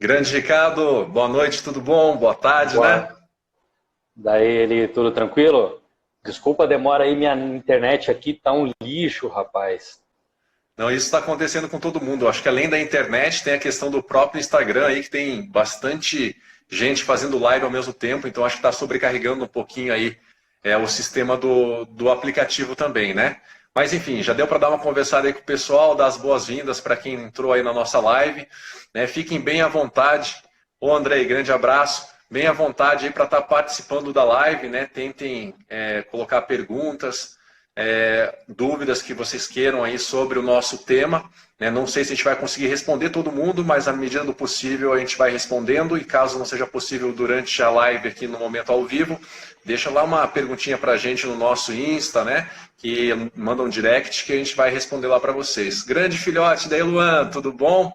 Grande Ricardo, boa noite, tudo bom? Boa tarde, né? Boa. Daí ele, tudo tranquilo? Desculpa a demora aí, minha internet aqui tá um lixo, rapaz. Não, isso está acontecendo com todo mundo. Eu acho que além da internet, tem a questão do próprio Instagram aí, que tem bastante gente fazendo live ao mesmo tempo, então acho que está sobrecarregando um pouquinho aí o sistema do aplicativo também, né? Mas enfim, já deu para dar uma conversada aí com o pessoal, dar as boas-vindas para quem entrou aí na nossa live, né? Fiquem bem à vontade. Ô Andrei, grande abraço. Bem à vontade aí para estar participando da live, né? Tentem colocar perguntas, dúvidas que vocês queiram aí sobre o nosso tema. Né? Não sei se a gente vai conseguir responder todo mundo, mas na medida do possível a gente vai respondendo, e caso não seja possível durante a live aqui no momento ao vivo, deixa lá uma perguntinha para a gente no nosso Insta, né? Que manda um direct que a gente vai responder lá para vocês. Grande filhote, daí Luan, tudo bom?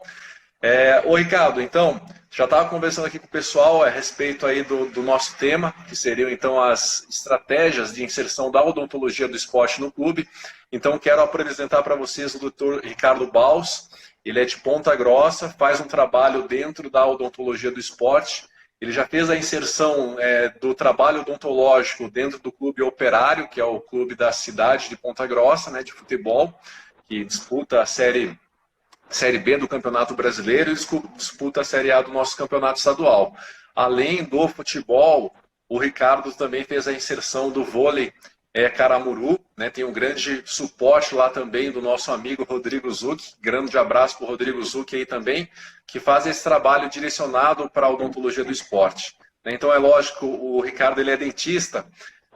Ô Ricardo, então, já estava conversando aqui com o pessoal a respeito aí do nosso tema, que seriam então as estratégias de inserção da odontologia do esporte no clube. Então, quero apresentar para vocês o Dr. Ricardo Baus. Ele é de Ponta Grossa, faz um trabalho dentro da odontologia do esporte. Ele já fez a inserção do trabalho odontológico dentro do clube Operário, que é o clube da cidade de Ponta Grossa, né, de futebol, que disputa a Série B do Campeonato Brasileiro e disputa a Série A do nosso Campeonato Estadual. Além do futebol, o Ricardo também fez a inserção do vôlei Caramuru, né? Tem um grande suporte lá também do nosso amigo Rodrigo Zucchi, grande abraço para o Rodrigo Zucchi aí também, que faz esse trabalho direcionado para a odontologia do esporte. Então é lógico, o Ricardo ele é dentista,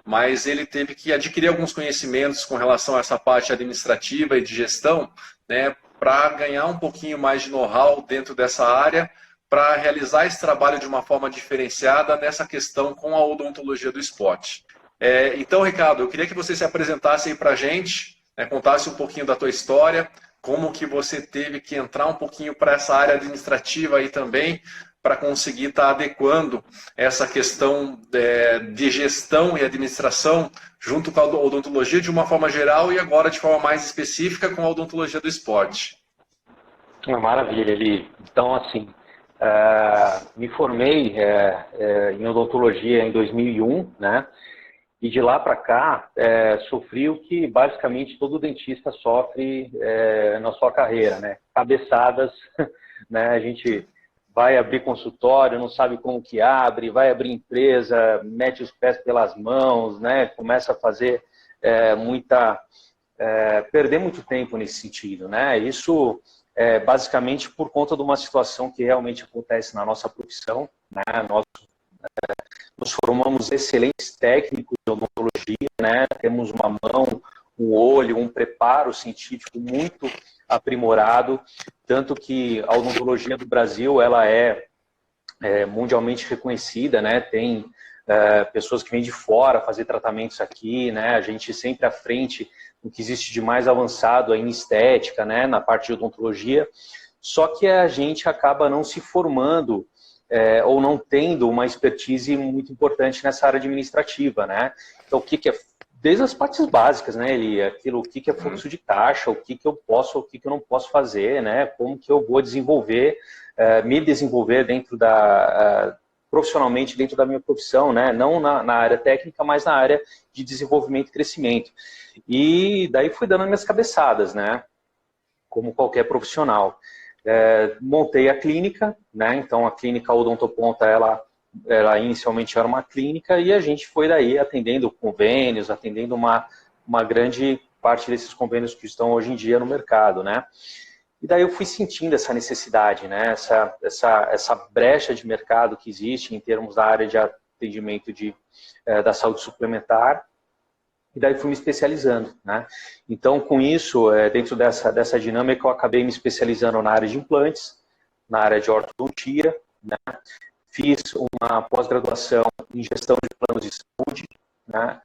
mas ele teve que adquirir alguns conhecimentos com relação a essa parte administrativa e de gestão, né, para ganhar um pouquinho mais de know-how dentro dessa área, para realizar esse trabalho de uma forma diferenciada nessa questão com a odontologia do esporte. Então, Ricardo, eu queria que você se apresentasse aí para a gente, né, contasse um pouquinho da tua história, como que você teve que entrar um pouquinho para essa área administrativa aí também, para conseguir estar adequando essa questão de gestão e administração junto com a odontologia de uma forma geral e agora de forma mais específica com a odontologia do esporte. Maravilha, Eli. Então, assim, me formei em odontologia em 2001, né? E de lá para cá, sofri o que basicamente todo dentista sofre na sua carreira, né? Cabeçadas, né? A gente vai abrir consultório, não sabe como que abre, vai abrir empresa, mete os pés pelas mãos, né? Começa a fazer perder muito tempo nesse sentido, né? Isso basicamente por conta de uma situação que realmente acontece na nossa profissão, né? Nós nos formamos excelentes técnicos de odontologia, né? Temos uma mão, um olho, um preparo científico muito aprimorado, tanto que a odontologia do Brasil ela é mundialmente reconhecida, né? Tem pessoas que vêm de fora fazer tratamentos aqui, né? A gente sempre à frente do que existe de mais avançado aí em estética, né? Na parte de odontologia, só que a gente acaba não se formando ou não tendo uma expertise muito importante nessa área administrativa, né? Então, o que é desde as partes básicas, né, Eli? Aquilo, o que é fluxo de caixa, o que eu posso, o que eu não posso fazer, né? Como que eu vou desenvolver, me desenvolver dentro profissionalmente dentro da minha profissão, né? Não na área técnica, mas na área de desenvolvimento e crescimento. E daí fui dando minhas cabeçadas, né? Como qualquer profissional. Montei a clínica, né? Então a clínica Odontoponta, ela inicialmente era uma clínica e a gente foi daí atendendo convênios, atendendo uma grande parte desses convênios que estão hoje em dia no mercado, né? E daí eu fui sentindo essa necessidade, né? Essa brecha de mercado que existe em termos da área de atendimento da saúde suplementar. E daí fui me especializando, né? Então, com isso, dentro dessa dinâmica, eu acabei me especializando na área de implantes, na área de ortodontia, né? Fiz uma pós-graduação em gestão de planos de saúde, né?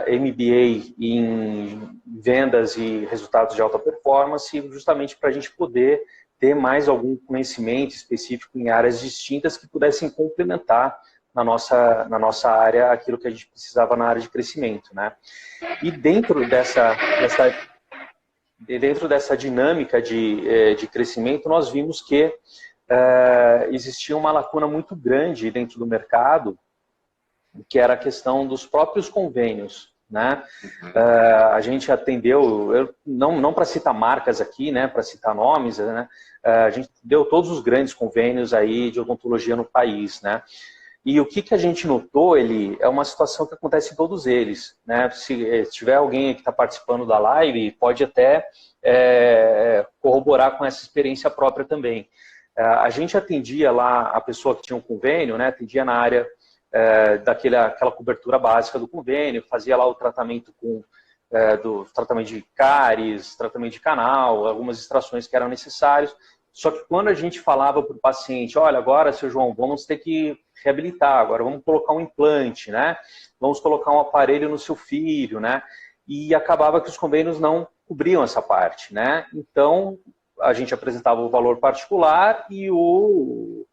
MBA em vendas e resultados de alta performance, justamente para a gente poder ter mais algum conhecimento específico em áreas distintas que pudessem complementar na nossa área aquilo que a gente precisava na área de crescimento, né? E dentro dessa dinâmica de crescimento, nós vimos que existia uma lacuna muito grande dentro do mercado, que era a questão dos próprios convênios, né? A gente atendeu, não para citar marcas aqui, né, para citar nomes, né, a gente deu todos os grandes convênios aí de odontologia no país, né? E o que a gente notou, é uma situação que acontece em todos eles, né? Se tiver alguém que está participando da live, pode até corroborar com essa experiência própria também. A gente atendia lá a pessoa que tinha um convênio, né? Atendia na área daquela cobertura básica do convênio, fazia lá o tratamento do tratamento de cáries, tratamento de canal, algumas extrações que eram necessárias. Só que quando a gente falava para o paciente, olha, agora, seu João, vamos ter que reabilitar, agora vamos colocar um implante, né? Vamos colocar um aparelho no seu filho, né? E acabava que os convênios não cobriam essa parte, né? Então, a gente apresentava o valor particular e o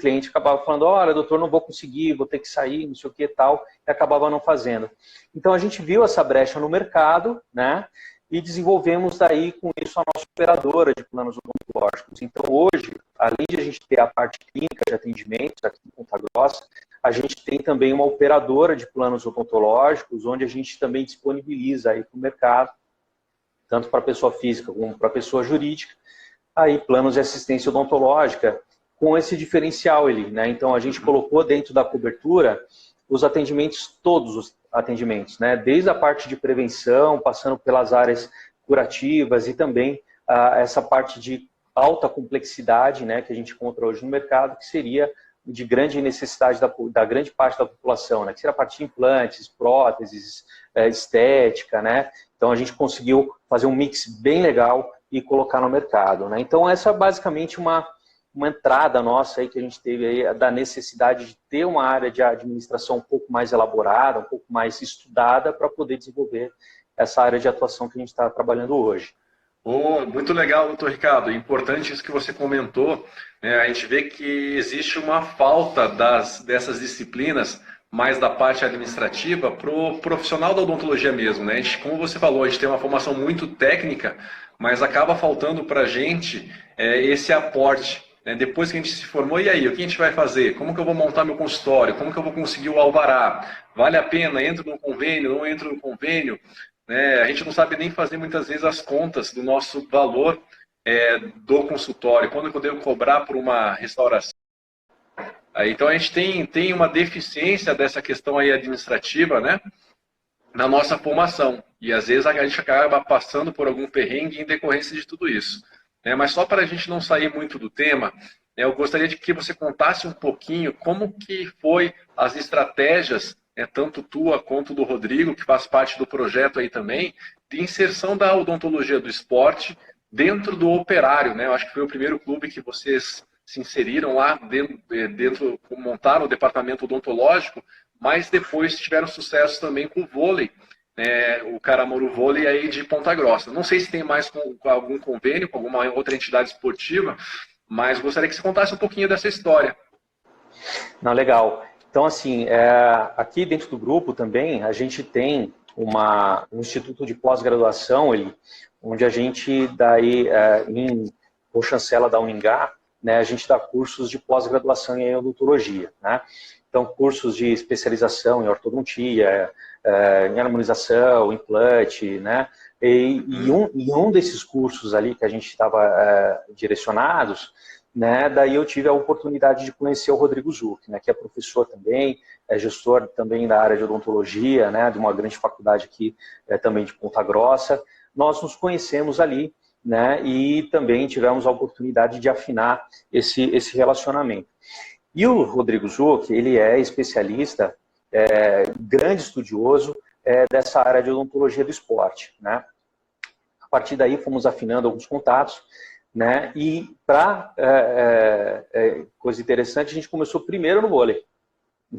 cliente acabava falando, olha, doutor, não vou conseguir, vou ter que sair, não sei o que e tal, e acabava não fazendo. Então, a gente viu essa brecha no mercado, né? E desenvolvemos daí com isso a nossa operadora de planos odontológicos. Então hoje, além de a gente ter a parte clínica de atendimentos aqui em Ponta Grossa, a gente tem também uma operadora de planos odontológicos, onde a gente também disponibiliza aí para o mercado, tanto para a pessoa física como para a pessoa jurídica, aí planos de assistência odontológica com esse diferencial ali, né? Então a gente colocou dentro da cobertura os atendimentos, todos os atendimentos, né? Desde a parte de prevenção, passando pelas áreas curativas e também essa parte de alta complexidade, né, que a gente encontra hoje no mercado, que seria de grande necessidade da grande parte da população, né, que seria a parte de implantes, próteses, estética, né? Então a gente conseguiu fazer um mix bem legal e colocar no mercado, né? Então essa é basicamente uma entrada nossa aí que a gente teve aí da necessidade de ter uma área de administração um pouco mais elaborada, um pouco mais estudada para poder desenvolver essa área de atuação que a gente está trabalhando hoje. Oh, muito legal, doutor Ricardo. Importante isso que você comentou. A gente vê que existe uma falta dessas disciplinas, mais da parte administrativa, para o profissional da odontologia mesmo, né? Como você falou, a gente tem uma formação muito técnica, mas acaba faltando para a gente esse aporte. Depois que a gente se formou, e aí, o que a gente vai fazer? Como que eu vou montar meu consultório? Como que eu vou conseguir o alvará? Vale a pena? Entro no convênio? Não entro no convênio? A gente não sabe nem fazer muitas vezes as contas do nosso valor do consultório. Quando eu devo cobrar por uma restauração? Então a gente tem uma deficiência dessa questão aí administrativa, né, na nossa formação. E às vezes a gente acaba passando por algum perrengue em decorrência de tudo isso. Mas só para a gente não sair muito do tema, eu gostaria de que você contasse um pouquinho como que foi as estratégias, tanto tua quanto do Rodrigo, que faz parte do projeto aí também, de inserção da odontologia do esporte dentro do operário, né? Eu acho que foi o primeiro clube que vocês se inseriram lá dentro montaram o departamento odontológico, mas depois tiveram sucesso também com o vôlei, o Caramoru Vôlei aí de Ponta Grossa. Não sei se tem mais com algum convênio, com alguma outra entidade esportiva, mas gostaria que você contasse um pouquinho dessa história. Não, legal. Então, assim, aqui dentro do grupo também, a gente tem um instituto de pós-graduação, onde a gente, com chancela da Uningá, né, a gente dá cursos de pós-graduação em odontologia, né? Então, cursos de especialização em ortodontia, em harmonização, implante, né? E um desses cursos ali que a gente estava direcionados, né, daí eu tive a oportunidade de conhecer o Rodrigo Zuc, né, que é professor também, é gestor também da área de odontologia, né, de uma grande faculdade aqui também de Ponta Grossa. Nós nos conhecemos ali, né, e também tivemos a oportunidade de afinar esse relacionamento. E o Rodrigo Zuc, ele é especialista, grande estudioso dessa área de odontologia do esporte, né. A partir daí fomos afinando alguns contatos, né, e para coisa interessante, a gente começou primeiro no vôlei.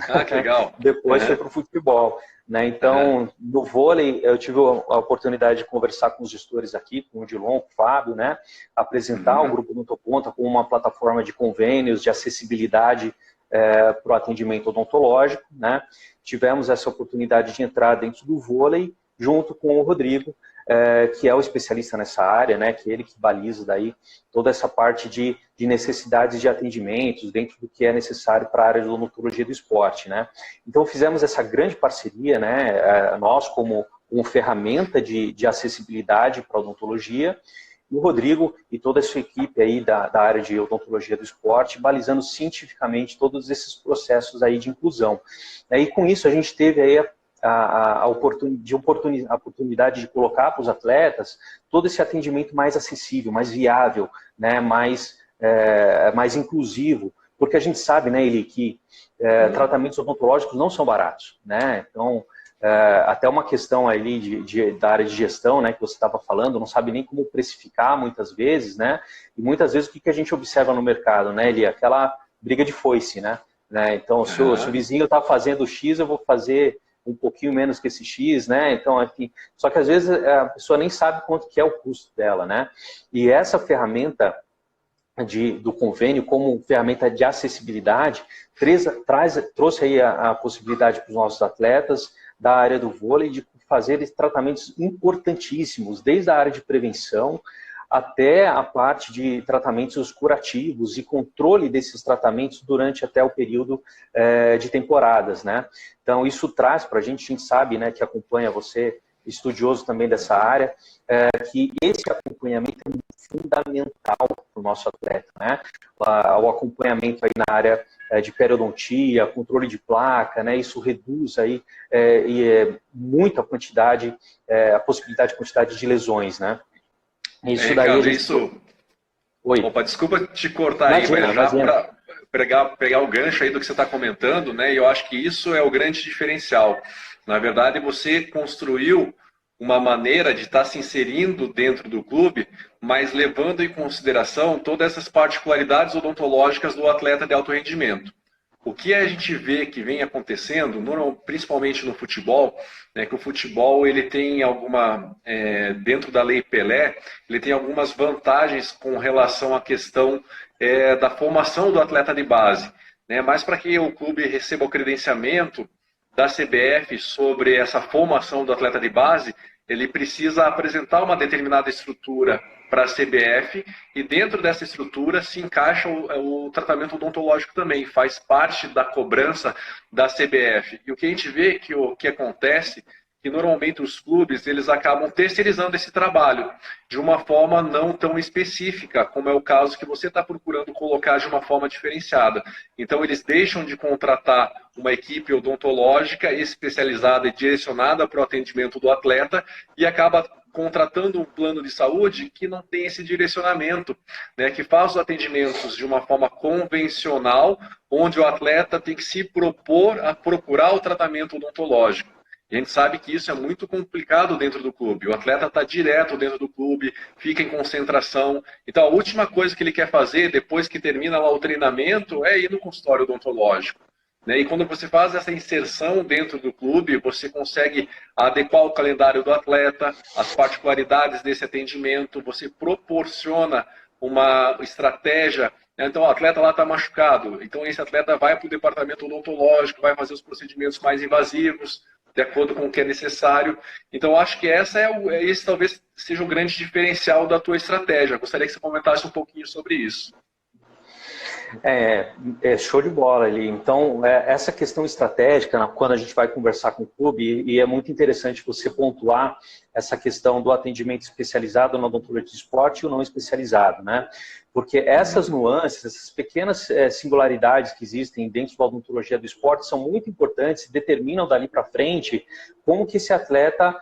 Ah, que legal. Depois foi para o futebol, né? Então, no vôlei, eu tive a oportunidade de conversar com os gestores aqui, com o Dilon, com o Fábio, né? Apresentar o Grupo Odontoponta como uma plataforma de convênios, de acessibilidade para o atendimento odontológico, né? Tivemos essa oportunidade de entrar dentro do vôlei, junto com o Rodrigo, que é o especialista nessa área, né, que é ele que baliza daí toda essa parte de necessidades de atendimentos dentro do que é necessário para a área de odontologia do esporte, né. Então fizemos essa grande parceria, né, nós como ferramenta de acessibilidade para a odontologia, e o Rodrigo e toda a sua equipe aí da área de odontologia do esporte, balizando cientificamente todos esses processos aí de inclusão. E com isso a gente teve aí a oportunidade de colocar para os atletas todo esse atendimento mais acessível, mais viável, né, mais inclusivo, porque a gente sabe, né, Eli, que tratamentos odontológicos não são baratos, né, então até uma questão ali da área de gestão, né, que você estava falando, não sabe nem como precificar muitas vezes, né, e muitas vezes o que a gente observa no mercado, né, Eli, aquela briga de foice, né, então se o vizinho está fazendo X, eu vou fazer um pouquinho menos que esse X, né? Então, enfim, só que às vezes a pessoa nem sabe quanto que é o custo dela, né? E essa ferramenta do convênio como ferramenta de acessibilidade trouxe aí a possibilidade para os nossos atletas da área do vôlei de fazer tratamentos importantíssimos, desde a área de prevenção até a parte de tratamentos curativos e controle desses tratamentos durante até o período de temporadas, né? Então, isso traz para a gente sabe, né, que acompanha você, estudioso também dessa área, que esse acompanhamento é fundamental para o nosso atleta, né? O acompanhamento aí na área de periodontia, controle de placa, né? Isso reduz aí muito a possibilidade de quantidade de lesões, né? Isso daí Ricardo, Oi. Opa, desculpa te cortar aí, mas já para pegar o gancho aí do que você está comentando, né? E eu acho que isso é o grande diferencial. Na verdade, você construiu uma maneira de estar se inserindo dentro do clube, mas levando em consideração todas essas particularidades odontológicas do atleta de alto rendimento. O que a gente vê que vem acontecendo, principalmente no futebol, é que o futebol ele tem dentro da Lei Pelé, ele tem algumas vantagens com relação à questão da formação do atleta de base. Né? Mas para que o clube receba o credenciamento da CBF sobre essa formação do atleta de base, ele precisa apresentar uma determinada estrutura para a CBF e dentro dessa estrutura se encaixa o tratamento odontológico também, faz parte da cobrança da CBF. E o que a gente vê que o que acontece que normalmente os clubes eles acabam terceirizando esse trabalho de uma forma não tão específica, como é o caso que você está procurando colocar de uma forma diferenciada. Então eles deixam de contratar uma equipe odontológica especializada e direcionada para o atendimento do atleta e acaba contratando um plano de saúde que não tem esse direcionamento, né, que faz os atendimentos de uma forma convencional, onde o atleta tem que se propor a procurar o tratamento odontológico. E a gente sabe que isso é muito complicado dentro do clube. O atleta está direto dentro do clube, fica em concentração. Então, a última coisa que ele quer fazer, depois que termina lá o treinamento, é ir no consultório odontológico. E quando você faz essa inserção dentro do clube, você consegue adequar o calendário do atleta, as particularidades desse atendimento, você proporciona uma estratégia. Então, o atleta lá está machucado. Então, esse atleta vai para o departamento odontológico, vai fazer os procedimentos mais invasivos, de acordo com o que é necessário. Então, acho que esse talvez seja o grande diferencial da tua estratégia. Gostaria que você comentasse um pouquinho sobre isso. Show de bola ali. Então, essa questão estratégica, quando a gente vai conversar com o clube, e é muito interessante você pontuar essa questão do atendimento especializado na odontologia de esporte e o não especializado, né? Porque essas nuances, essas pequenas singularidades que existem dentro da odontologia do esporte são muito importantes e determinam dali para frente como que esse atleta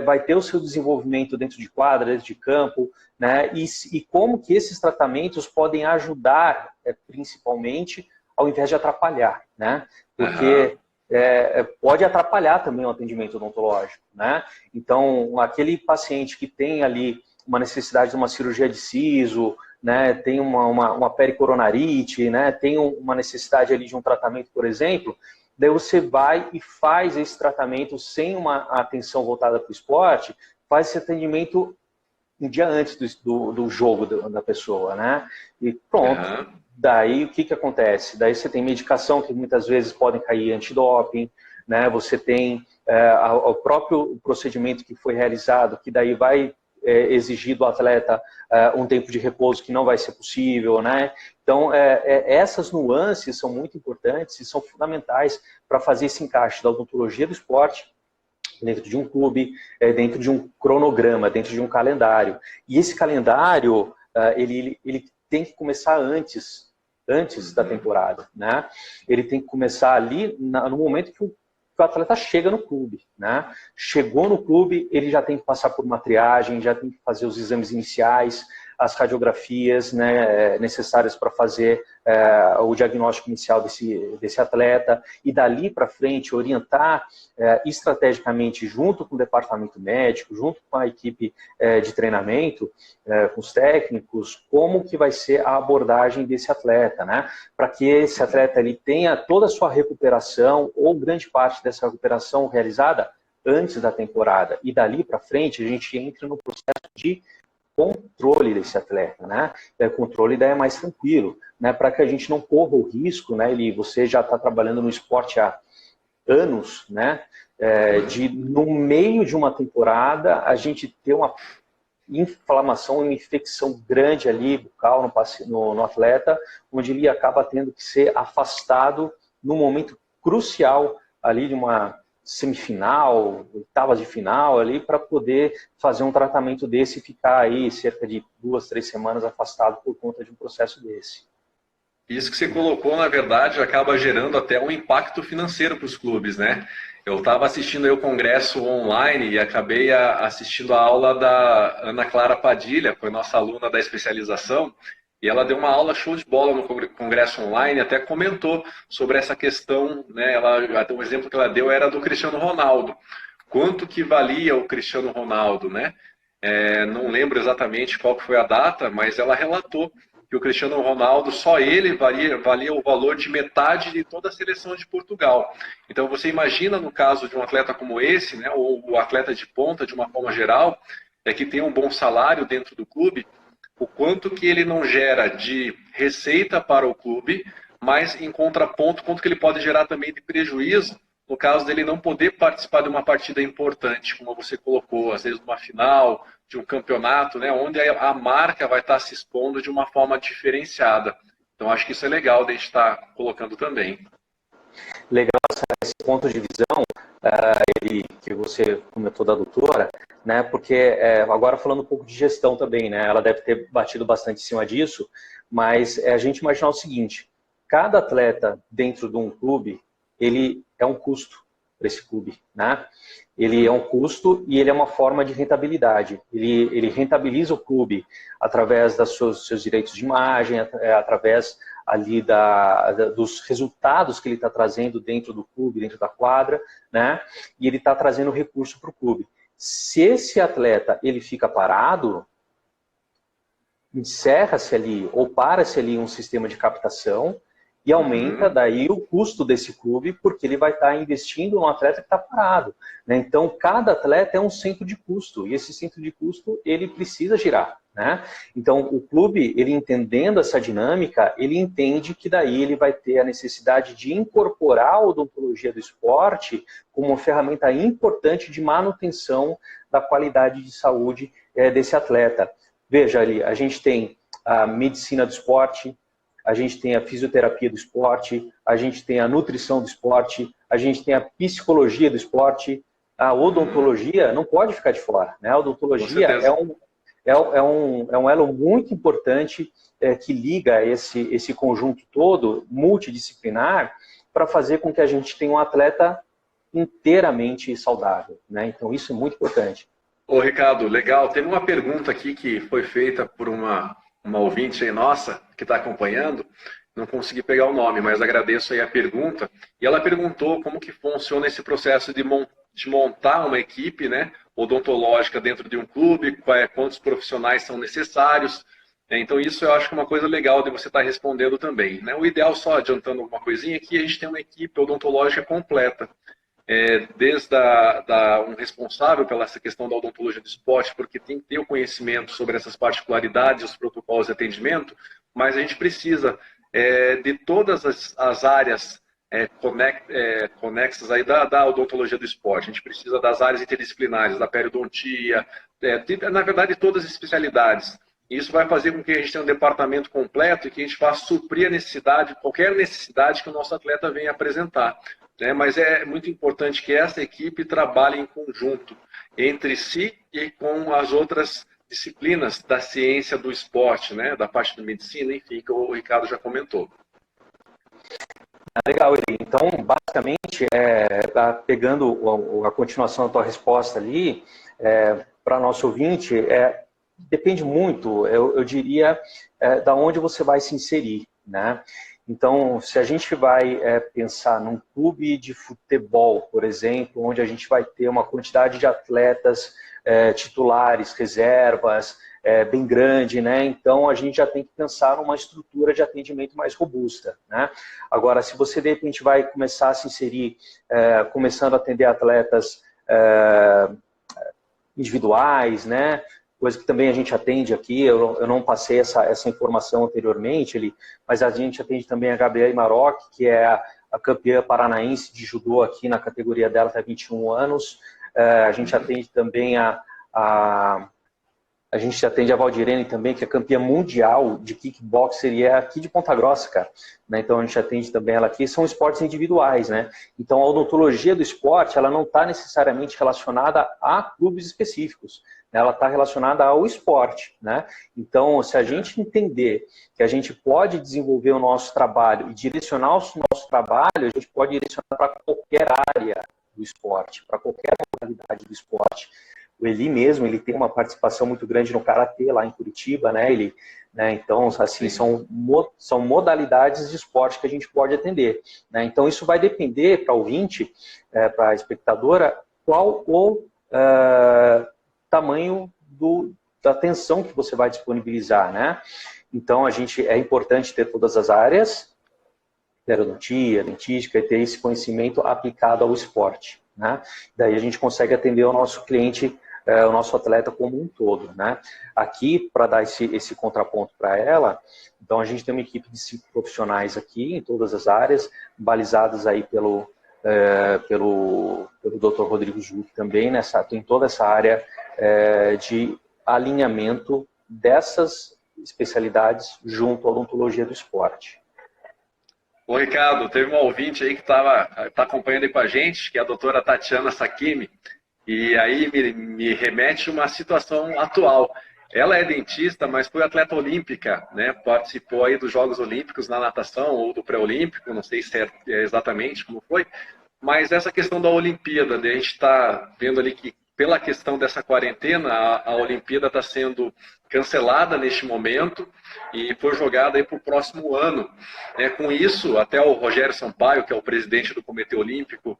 vai ter o seu desenvolvimento dentro de quadra, dentro de campo, né? E como que esses tratamentos podem ajudar, principalmente, ao invés de atrapalhar, né? Porque pode atrapalhar também o atendimento odontológico, né? Então, aquele paciente que tem ali uma necessidade de uma cirurgia de siso, né, tem uma pericoronarite, né, tem uma necessidade ali de um tratamento, por exemplo, daí você vai e faz esse tratamento sem uma atenção voltada para o esporte, faz esse atendimento um dia antes do jogo da pessoa, né, e pronto. Daí o que acontece? Daí você tem medicação que muitas vezes podem cair antidoping, né? Você tem o próprio procedimento que foi realizado, que daí vai exigir do atleta um tempo de repouso que não vai ser possível, né? Então, essas nuances são muito importantes e são fundamentais para fazer esse encaixe da odontologia do esporte dentro de um clube, dentro de um cronograma, dentro de um calendário. E esse calendário, ele tem que começar antes da temporada, né? Ele tem que começar ali no momento que o atleta chega no clube, né? Chegou no clube, ele já tem que passar por uma triagem, já tem que fazer os exames iniciais, as radiografias, né, necessárias para fazer o diagnóstico inicial desse atleta, e dali para frente orientar estrategicamente junto com o departamento médico, junto com a equipe de treinamento, com os técnicos, como que vai ser a abordagem desse atleta, né? Para que esse atleta ele tenha toda a sua recuperação ou grande parte dessa recuperação realizada antes da temporada. E dali para frente a gente entra no processo de controle desse atleta, né? O controle daí é mais tranquilo, né? Para que a gente não corra o risco, né? Você já está trabalhando no esporte há anos, né? De no meio de uma temporada a gente ter uma inflamação, uma infecção grande ali bucal no atleta, onde ele acaba tendo que ser afastado num momento crucial ali de uma semifinal, oitavas de final ali, para poder fazer um tratamento desse e ficar aí cerca de 2, 3 semanas afastado por conta de um processo desse. Isso que você colocou, na verdade, acaba gerando até um impacto financeiro para os clubes, né? Eu estava assistindo aí o congresso online e acabei assistindo a aula da Ana Clara Padilha, foi nossa aluna da especialização, e ela deu uma aula show de bola no congresso online, até comentou sobre essa questão, né? Até um exemplo que ela deu era do Cristiano Ronaldo. Quanto que valia o Cristiano Ronaldo, né? Não lembro exatamente qual que foi a data, mas ela relatou que o Cristiano Ronaldo, só ele valia o valor de metade de toda a seleção de Portugal. Então você imagina no caso de um atleta como esse, né, ou o atleta de ponta de uma forma geral, que tem um bom salário dentro do clube, o quanto que ele não gera de receita para o clube, mas em contraponto, quanto que ele pode gerar também de prejuízo no caso dele não poder participar de uma partida importante, como você colocou, às vezes numa final, de um campeonato, né, onde a marca vai estar se expondo de uma forma diferenciada. Então, acho que isso é legal de a gente estar colocando também. Legal esse ponto de visão que você comentou da doutora, né, porque agora falando um pouco de gestão também, né, ela deve ter batido bastante em cima disso, mas a gente imaginar o seguinte, cada atleta dentro de um clube, ele é um custo para esse clube, né? Ele é um custo e ele é uma forma de rentabilidade. Ele rentabiliza o clube através dos seus direitos de imagem, através ali dos resultados que ele está trazendo dentro do clube, dentro da quadra, né? E ele está trazendo recurso para o clube. Se esse atleta ele fica parado, encerra-se ali ou para-se ali um sistema de captação e aumenta daí o custo desse clube, porque ele vai estar investindo num atleta que está parado, né? Então, cada atleta é um centro de custo, e esse centro de custo, ele precisa girar, né? Então, o clube, ele entendendo essa dinâmica, ele entende que daí ele vai ter a necessidade de incorporar a odontologia do esporte como uma ferramenta importante de manutenção da qualidade de saúde desse atleta. Veja ali, a gente tem a medicina do esporte, a gente tem a fisioterapia do esporte, a gente tem a nutrição do esporte, a gente tem a psicologia do esporte, a odontologia não pode ficar de fora, né? A odontologia é um elo muito importante que liga esse conjunto todo, multidisciplinar, para fazer com que a gente tenha um atleta inteiramente saudável, né? Então isso é muito importante. Ô Ricardo, legal. Teve uma pergunta aqui que foi feita por uma ouvinte aí nossa, que está acompanhando, não consegui pegar o nome, mas agradeço aí a pergunta, e ela perguntou como que funciona esse processo de montar uma equipe, né, odontológica dentro de um clube, quantos profissionais são necessários, então isso eu acho que é uma coisa legal de você estar respondendo também, né? O ideal, só adiantando alguma coisinha, é que a gente tem uma equipe odontológica completa, desde um responsável pela essa questão da odontologia do esporte, porque tem que ter o conhecimento sobre essas particularidades, os protocolos de atendimento, mas a gente precisa de todas as áreas conexas aí da odontologia do esporte. A gente precisa das áreas interdisciplinares, da periodontia, na verdade, todas as especialidades. Isso vai fazer com que a gente tenha um departamento completo e que a gente vá suprir a necessidade, qualquer necessidade que o nosso atleta venha apresentar. Né? Mas é muito importante que essa equipe trabalhe em conjunto, entre si e com as outras disciplinas da ciência do esporte, né? Da parte da medicina, enfim, que o Ricardo já comentou. Legal, Eli. Então, basicamente, pegando a continuação da tua resposta ali, para nosso ouvinte, depende muito, eu diria, da onde você vai se inserir, né? Então, se a gente vai pensar num clube de futebol, por exemplo, onde a gente vai ter uma quantidade de atletas titulares, reservas, bem grande, né? Então a gente já tem que pensar numa estrutura de atendimento mais robusta, né? Agora, se você de repente vai começar a se inserir, começando a atender atletas individuais, né? Coisa que também a gente atende aqui, eu não passei essa informação anteriormente, mas a gente atende também a Gabriela Maroc, que é a campeã paranaense de judô aqui na categoria dela, até 21 anos. A gente atende também a gente atende a Valdirene também, que é campeã mundial de kickboxer e é aqui de Ponta Grossa, cara. Né? Então a gente atende também ela aqui. São esportes individuais, né? Então a odontologia do esporte, ela não está necessariamente relacionada a clubes específicos. Né? Ela está relacionada ao esporte, né? Então, se a gente entender que a gente pode desenvolver o nosso trabalho e direcionar o nosso trabalho, a gente pode direcionar para qualquer área do esporte, para qualquer modalidade do esporte. O Eli mesmo, ele tem uma participação muito grande no Karatê, lá em Curitiba, né? Então, assim, são modalidades de esporte que a gente pode atender. Né? Então, isso vai depender para o ouvinte, para a espectadora, qual o tamanho da atenção que você vai disponibilizar, né? Então, é importante ter todas as áreas, periodontia, dentística, e ter esse conhecimento aplicado ao esporte. Né? Daí a gente consegue atender o nosso cliente, o nosso atleta como um todo. Né? Aqui, para dar esse contraponto para ela, então a gente tem uma equipe de 5 profissionais aqui, em todas as áreas, balizadas aí pelo Dr. Rodrigo Juque também, em toda essa área de alinhamento dessas especialidades junto à odontologia do esporte. Ô, Ricardo, teve uma ouvinte aí que tá acompanhando aí com a gente, que é a doutora Tatiana Sakimi, e aí me remete a uma situação atual. Ela é dentista, mas foi atleta olímpica, né? Participou aí dos Jogos Olímpicos na natação ou do pré-olímpico, não sei se é exatamente como foi, mas essa questão da Olimpíada, né? A gente está vendo ali que pela questão dessa quarentena, a Olimpíada está sendo cancelada neste momento e foi jogada aí para o próximo ano. Com isso, até o Rogério Sampaio, que é o presidente do Comitê Olímpico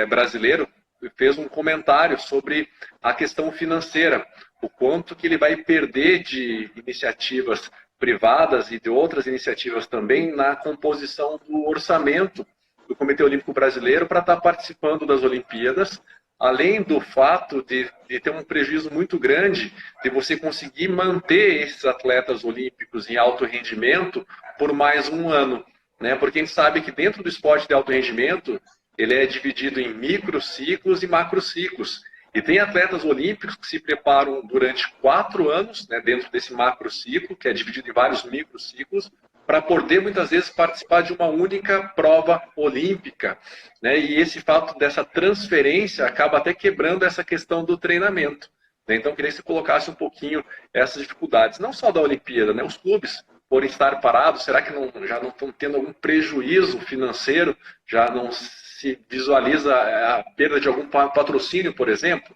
brasileiro, fez um comentário sobre a questão financeira, o quanto que ele vai perder de iniciativas privadas e de outras iniciativas também na composição do orçamento do Comitê Olímpico Brasileiro para estar participando das Olimpíadas, além do fato de ter um prejuízo muito grande de você conseguir manter esses atletas olímpicos em alto rendimento por mais um ano. Né? Porque a gente sabe que dentro do esporte de alto rendimento, ele é dividido em microciclos e macrociclos. E tem atletas olímpicos que se preparam durante 4 anos, né, dentro desse macrociclo, que é dividido em vários microciclos, para poder, muitas vezes, participar de uma única prova olímpica. Né? E esse fato dessa transferência acaba até quebrando essa questão do treinamento. Né? Então, eu queria que você colocasse um pouquinho essas dificuldades, não só da Olimpíada, né? Os clubes, por estar parados, será que já não estão tendo algum prejuízo financeiro? Já não se visualiza a perda de algum patrocínio, por exemplo?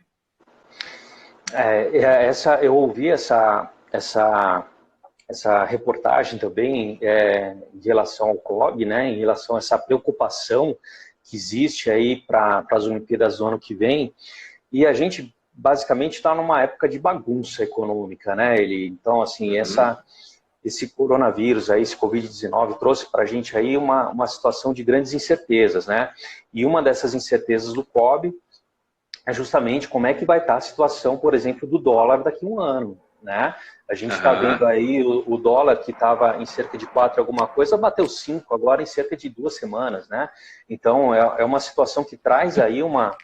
Eu ouvi essa reportagem também em relação ao COB, né, em relação a essa preocupação que existe aí para as Olimpíadas do ano que vem, e a gente basicamente está numa época de bagunça econômica, né? Então, assim, esse coronavírus, aí, esse Covid-19 trouxe para a gente aí uma situação de grandes incertezas, né? E uma dessas incertezas do COB é justamente como é que vai estar a situação, por exemplo, do dólar daqui a um ano. né? A gente está vendo aí o dólar que estava em cerca de 4 alguma coisa, bateu 5 agora em cerca de 2 semanas, né? Então é uma situação que traz aí uma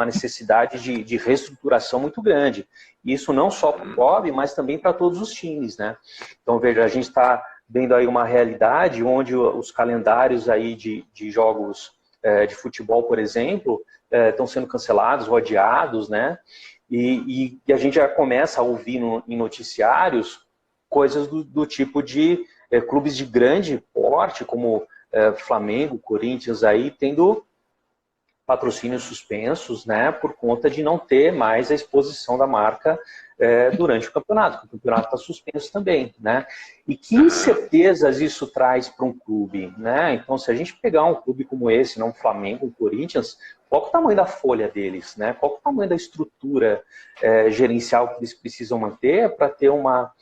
necessidade de reestruturação muito grande. Isso não só para o clube, mas também para todos os times, né? Então veja, a gente está vendo aí uma realidade onde os calendários aí de jogos de futebol, por exemplo, estão sendo cancelados ou adiados, né? E a gente já começa a ouvir em noticiários coisas do tipo de clubes de grande porte, como Flamengo, Corinthians, aí tendo patrocínios suspensos, né, por conta de não ter mais a exposição da marca durante o campeonato está suspenso também, né? E que incertezas isso traz para um clube, né? Então, se a gente pegar um clube como esse, não um Flamengo, um Corinthians, qual é o tamanho da folha deles, né? Qual é o tamanho da estrutura gerencial que eles precisam manter para ter uma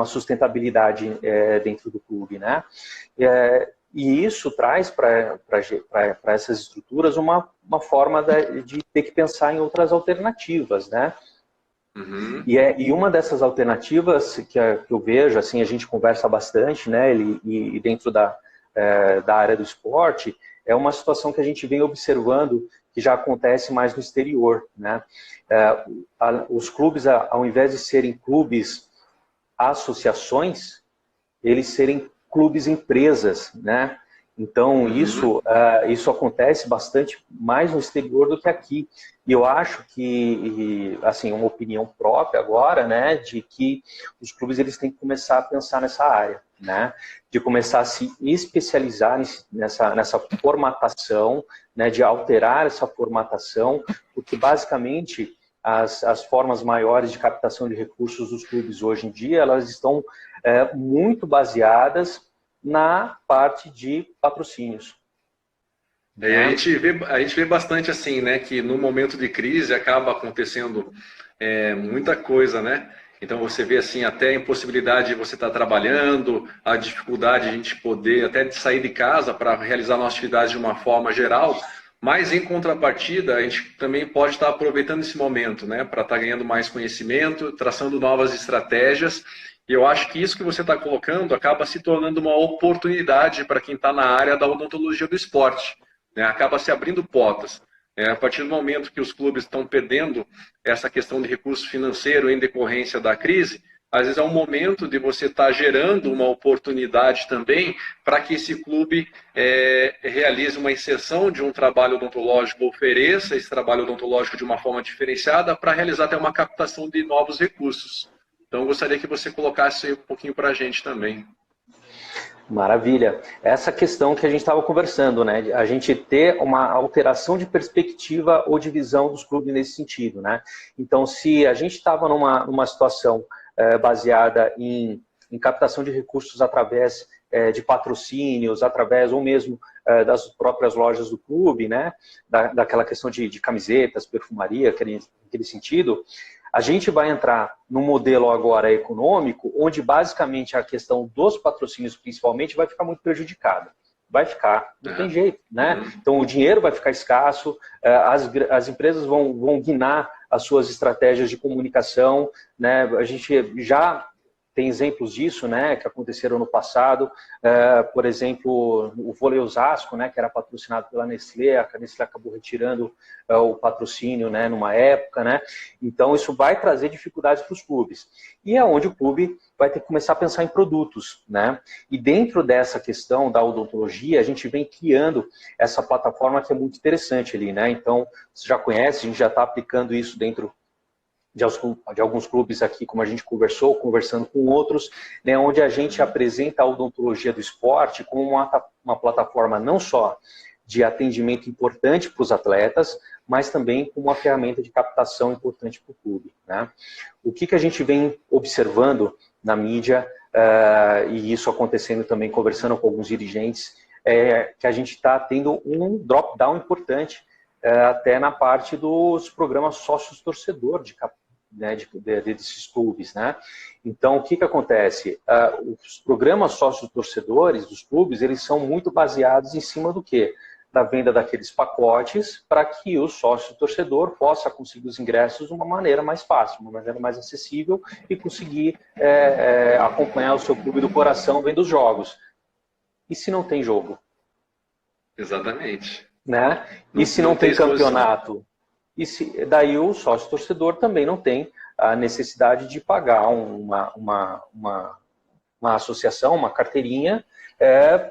sustentabilidade dentro do clube, né? E isso traz para essas estruturas uma forma de ter que pensar em outras alternativas, né? E uma dessas alternativas que eu vejo, assim, a gente conversa bastante, né? E dentro da área do esporte, é uma situação que a gente vem observando que já acontece mais no exterior, né? Os clubes, ao invés de serem clubes associações, eles serem clubes empresas, né? Então, isso acontece bastante mais no exterior do que aqui. E eu acho que, assim, uma opinião própria agora, né, de que os clubes eles têm que começar a pensar nessa área, né? De começar a se especializar nessa formatação, né, de alterar essa formatação, porque, basicamente, as formas maiores de captação de recursos dos clubes hoje em dia, elas estão muito baseadas na parte de patrocínios. E a gente vê bastante assim, né, que no momento de crise acaba acontecendo muita coisa, né? Então você vê assim até a impossibilidade de você estar trabalhando, a dificuldade de a gente poder até de sair de casa para realizar nossa atividade de uma forma geral, mas em contrapartida a gente também pode estar aproveitando esse momento, né, para estar ganhando mais conhecimento, traçando novas estratégias. E eu acho que isso que você está colocando acaba se tornando uma oportunidade para quem está na área da odontologia do esporte, né? Acaba se abrindo portas. A partir do momento que os clubes estão perdendo essa questão de recurso financeiro em decorrência da crise, às vezes é um momento de você estar gerando uma oportunidade também para que esse clube realize uma inserção de um trabalho odontológico, ofereça esse trabalho odontológico de uma forma diferenciada para realizar até uma captação de novos recursos. Então, eu gostaria que você colocasse um pouquinho para a gente também. Maravilha. Essa questão que a gente estava conversando, né? A gente ter uma alteração de perspectiva ou de visão dos clubes nesse sentido, né? Então, se a gente estava numa situação baseada em captação de recursos através de patrocínios, através ou mesmo das próprias lojas do clube, né? Daquela questão de camisetas, perfumaria, aquele sentido, a gente vai entrar num modelo agora econômico, onde basicamente a questão dos patrocínios, principalmente, vai ficar muito prejudicada. Vai ficar, não tem jeito, né? Então o dinheiro vai ficar escasso, as empresas vão guinar as suas estratégias de comunicação, né? A gente já tem exemplos disso, né, que aconteceram no passado, por exemplo, o Vôlei Osasco, né, que era patrocinado pela Nestlé, a Nestlé acabou retirando o patrocínio, né, numa época, né, então isso vai trazer dificuldades para os clubes, e é onde o clube vai ter que começar a pensar em produtos, né, e dentro dessa questão da odontologia, a gente vem criando essa plataforma que é muito interessante ali, né, então, você já conhece, a gente já está aplicando isso dentro de alguns clubes aqui, como a gente conversando com outros, né, onde a gente apresenta a odontologia do esporte como uma plataforma não só de atendimento importante para os atletas, mas também como uma ferramenta de captação importante para o clube, né? O que a gente vem observando na mídia, e isso acontecendo também, conversando com alguns dirigentes, é que a gente está tendo um drop-down importante até na parte dos programas sócios-torcedor desses clubes, né? Então, o que acontece? Os programas sócios-torcedores dos clubes, eles são muito baseados em cima do quê? da venda daqueles pacotes para que o sócio torcedor possa conseguir os ingressos de uma maneira mais fácil, uma maneira mais acessível e conseguir acompanhar o seu clube do coração vendo os jogos. E se não tem jogo? Exatamente. Né? E se não tem campeonato? E daí o sócio torcedor também não tem a necessidade de pagar uma associação, uma carteirinha,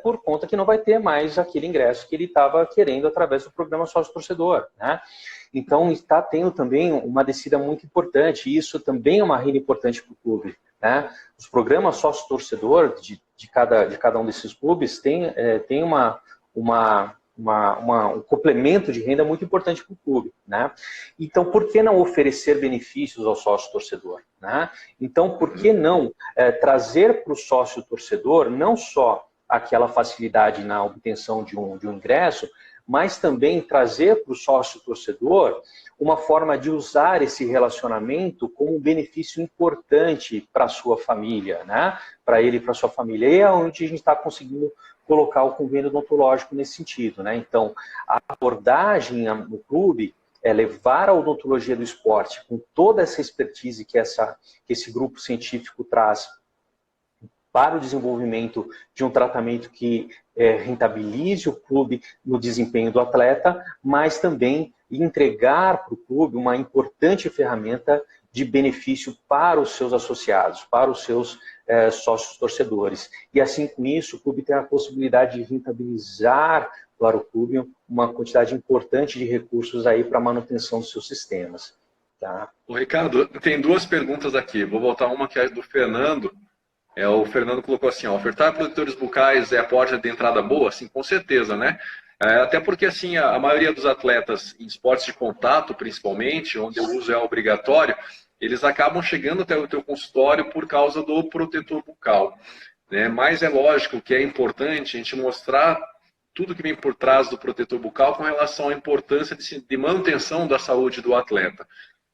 por conta que não vai ter mais aquele ingresso que ele estava querendo através do programa sócio torcedor. Né? Então está tendo também uma descida muito importante, e isso também é uma renda importante para o clube. Né? Os programas sócio torcedor de cada um desses clubes tem um complemento de renda muito importante para o clube. Né? Então, por que não oferecer benefícios ao sócio-torcedor? Né? Então, por que não trazer para o sócio-torcedor não só aquela facilidade na obtenção de um ingresso, mas também trazer para o sócio-torcedor uma forma de usar esse relacionamento como um benefício importante para a sua família, né? Para ele e para a sua família. E é onde a gente está conseguindo colocar o convênio odontológico nesse sentido. Né? Então, a abordagem no clube é levar a odontologia do esporte com toda essa expertise que esse grupo científico traz para o desenvolvimento de um tratamento que rentabilize o clube no desempenho do atleta, mas também entregar para o clube uma importante ferramenta de benefício para os seus associados, para os seus sócios torcedores. E assim, com isso, o clube tem a possibilidade de rentabilizar para o clube uma quantidade importante de recursos aí para a manutenção dos seus sistemas. Tá? Ô, Ricardo, tem duas perguntas aqui. Vou voltar uma que é do Fernando. O Fernando colocou assim, ofertar protetores bucais é a porta de entrada boa? Sim, com certeza, né? Até porque assim, a maioria dos atletas em esportes de contato, principalmente, onde o uso é obrigatório, eles acabam chegando até o teu consultório por causa do protetor bucal. Né? Mas é lógico que é importante a gente mostrar tudo que vem por trás do protetor bucal com relação à importância de manutenção da saúde do atleta.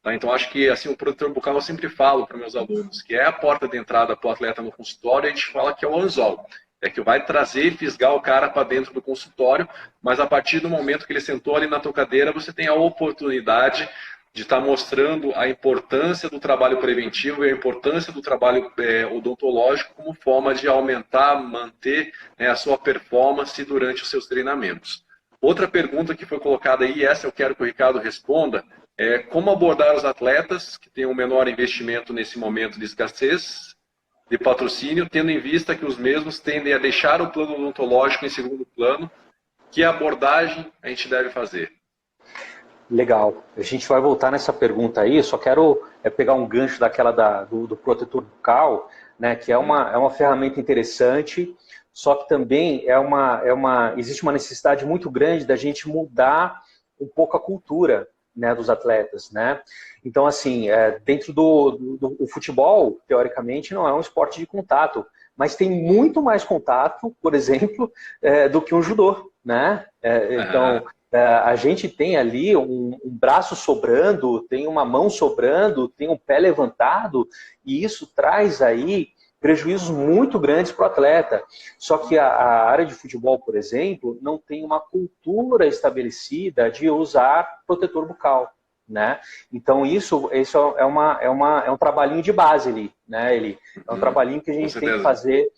Tá? Então, acho que assim, o protetor bucal eu sempre falo para meus alunos que é a porta de entrada para o atleta no consultório, a gente fala que é o anzol. É que vai trazer e fisgar o cara para dentro do consultório, mas a partir do momento que ele sentou ali na tua cadeira, você tem a oportunidade de estar mostrando a importância do trabalho preventivo e a importância do trabalho odontológico como forma de aumentar, manter a sua performance durante os seus treinamentos. Outra pergunta que foi colocada aí, essa eu quero que o Ricardo responda, é como abordar os atletas que têm um menor investimento nesse momento de escassez de patrocínio, tendo em vista que os mesmos tendem a deixar o plano odontológico em segundo plano. Que abordagem a gente deve fazer? Legal. A gente vai voltar nessa pergunta aí, só quero pegar um gancho daquela do protetor bucal, né, que é uma ferramenta interessante, só que também existe uma necessidade muito grande da gente mudar um pouco a cultura, né, dos atletas, né? Então, assim, dentro do futebol, teoricamente, não é um esporte de contato, mas tem muito mais contato, por exemplo, do que um judô, né? Então, a gente tem ali um braço sobrando, tem uma mão sobrando, tem um pé levantado, e isso traz aí prejuízos muito grandes para o atleta. Só que a área de futebol, por exemplo, não tem uma cultura estabelecida de usar protetor bucal. Né? Então isso é um trabalhinho de base ali, né? É um trabalhinho que a gente tem que fazer